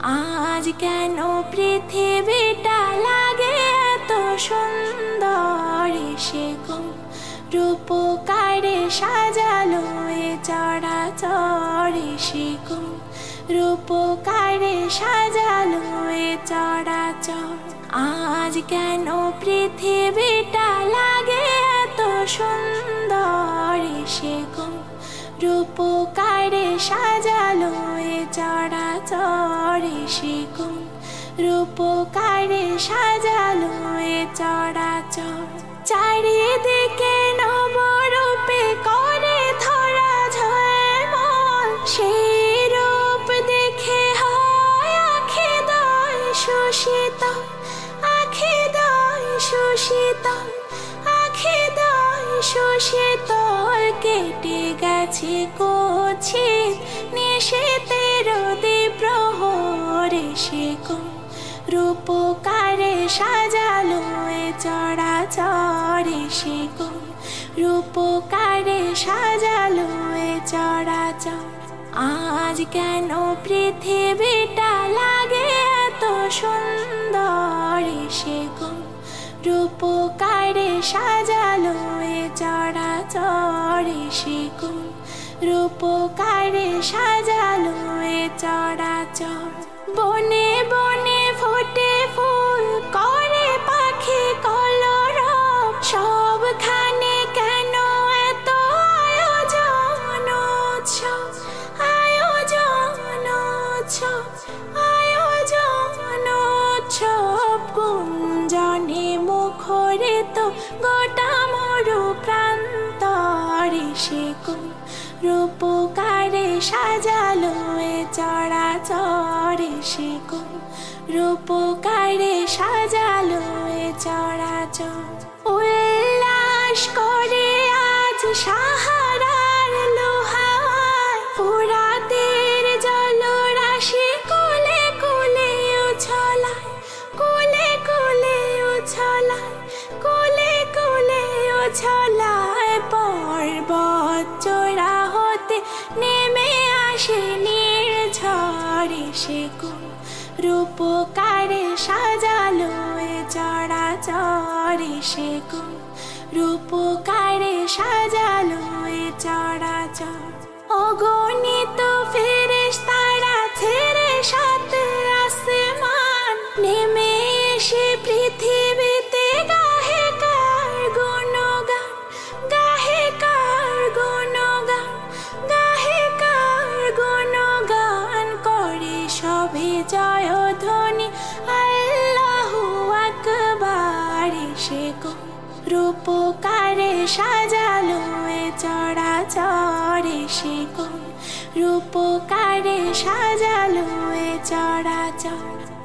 আজ কেন পৃথিবীটা লাগে এত সুন্দর, সে কোন রূপকারে সাজালো এ চরাচর, সে কোন রূপকারে সাজালো এ চরাচর। আজ কেন পৃথিবীটা লাগে এত সুন্দর, সে কোন রূপকারে সাজালো এ চরাচর, সে কোন রূপকারে সাজালো এ চরাচর। চারিদিকে নবরূপে করে ধরা ঝলমল, সেই রূপ দেখে হয় আখিদয় সুশীতল, আখিদয় সুশীতল, আখিদয় সুশীতল। কেটে গেছে কুৎসিত নিশীথের দ্বিপ্রহরে, সে কোন রূপকারে সাজালো এ চরাচর, সে কোন রূপকারে সাজালো এ চরাচর। আজ কেন পৃথিবীটা লাগে এত সুন্দর, সে কোন রূপকারে সাজালো এ চরাচর, সে কোন রূপকারে সাজালো এ চরাচর। বনে বনে ফোটে ফুল করে পাখি কলরব, সবখানে কেন এত আয়োজন উৎসব, আয়োজন উৎসব, আয়োজন উৎসব। গুঞ্জনে মুখরিত গোটা মরু প্রান্তরে, সে কোন রূপকারে সাজালো এ চরাচর, সে কোন রূপকারে সাজালো এ চরাচর। উল্লাস করে আজ সাহারার লোহায়, ফুরাতের জলরাশি কুলে কুলে উছলায়, কুলে কুলে উছলায়, কুলে কুলে উছলায়। পর্বত চূড়া হতে নেমে আসে নির্ঝরে, সে কোন রূপকারে সাজালো এ চরাচর, সে কোন রূপকারে সাজালো এ চরাচর। অগণিত ফেরেশতারা ছেড়ে সাত আসমান, নেমে এসে পৃথিবীতে গাহে কার গুণগান, গাহে কার গুণগান, গাহে কার গুণগান। করে সবে জয়ধ্বনি আল্লাহু আকবার, সে কোন রূপকারে সাজালো এ চরাচর, সে কোন রূপকারে সাজালো এ চরাচর।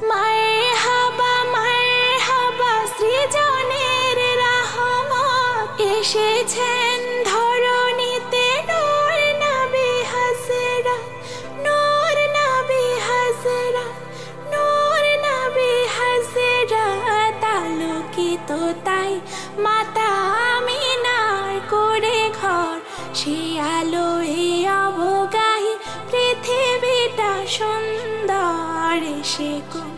মারহাবা মারহাবা সৃজনের রহমত, এসেছেন ধরণীতে নূর নবী হযরত, নূর নবী হযরত, নূর নবী হযরত। আলোকিত তাই মাতা আমিনার করে ঘর, সে আলো এই অবগাহী পৃথিবীটা সুন্দর, সে কোন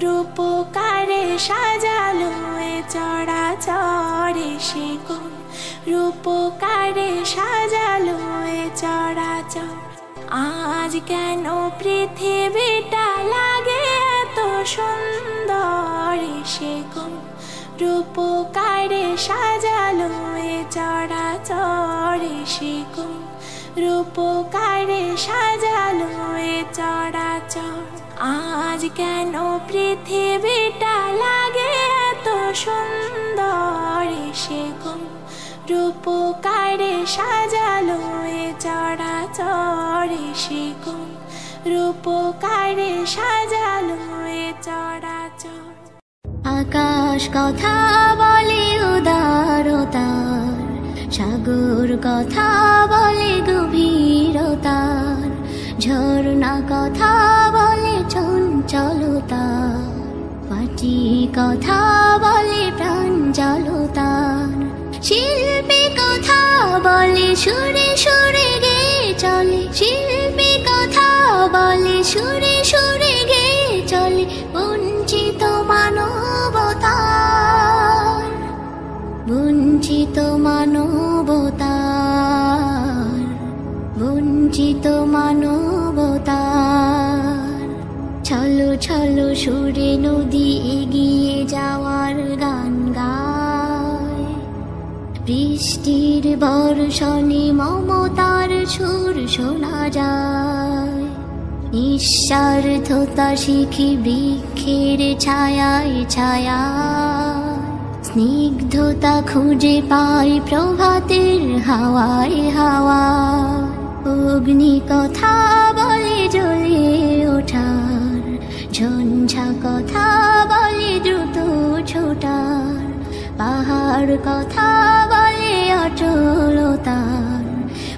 রূপকারে সাজালো এ চরাচর, সে কোন রূপকারে সাজালো এ চরাচর। আজ কেন পৃথিবীটা লাগে এত সুন্দর, সে কোন রূপকারে সাজালো এ চরাচর, সে কোন রূপকারে সাজালো এ চরাচর। আজ কেন পৃথিবীটা লাগে এত সুন্দর, সে কোন রূপকারে সাজালো এ চরাচর, সে কোন রূপকারে সাজালো এ চরাচর। আকাশ কথা বলে উদারতার, সাগর কথা বলে গভীরতার, ঝর্ণা কথা বলে চঞ্চলতার, মাটি কথা বলে প্রাঞ্জলতার, শিল্পী কথা বলে সুরে সুরে গে চলে, শিল্পী কথা বলে সুরে সুরে গে ছলো সুরে নদী এগিয়ে যাওয়ার গান গায়, বৃষ্টির বর্ষণে মমতার সুর শোনা যায়। নিঃস্বার্থতা শিখি বৃক্ষের ছায়ায় ছায়ায়, স্নিগ্ধতা খুঁজে পাই প্রভাতের হাওয়ায় হাওয়ায়। অগ্নি কথা বলে জ্বলে ওঠার, ঝঞ্ঝা কথা বলে দ্রুত ছোটার, পাহাড় কথা বলে অচলতার,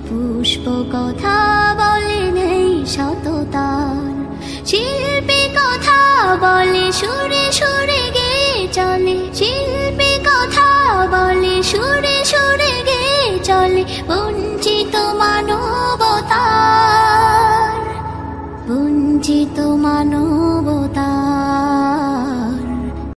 পুষ্প কথা বলে নেই সততার। শিল্পী কথা বলে সুরে সুরে গেয়ে চলে, শিল্পী কথা বলে সুরে সুরে গেয়ে চলে। বঞ্চিত মানবতার, বঞ্চিত মানব